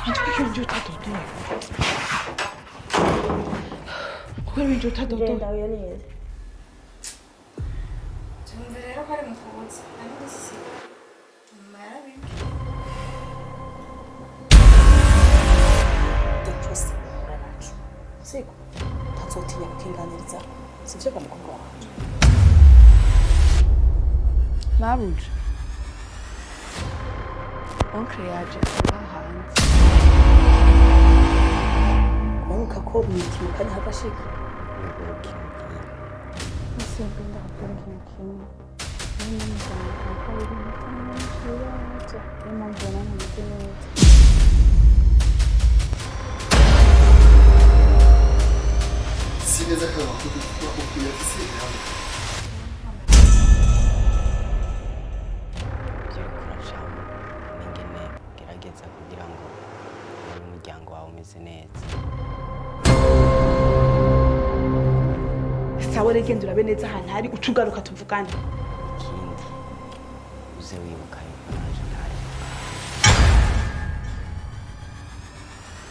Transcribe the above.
Anche che giù tanto tu. Quello giù tanto tu. Genda io niente. Non vedrò fare un po', non si sa. Ma era bene. Don't trust him very much. Siko. Tatsotinya kukinganiriza. Sivyo kamukongo wanje. Mabuja. Onkre yaje hanze. Kumanuka ko mwikimukanya hagashika. Sempre ndakubwira ikintu kimwe. Niyo muganga akabiri mutanshiraje. Niyo mpamvu nameze neza. Sineza ko bakwiye gusiga. gerageza kugira ngo umuryango wawe umeze neza. Sawa rege ndurabe neza ahantu hari ucugaruka tuvugane. Ikindi uze wibuka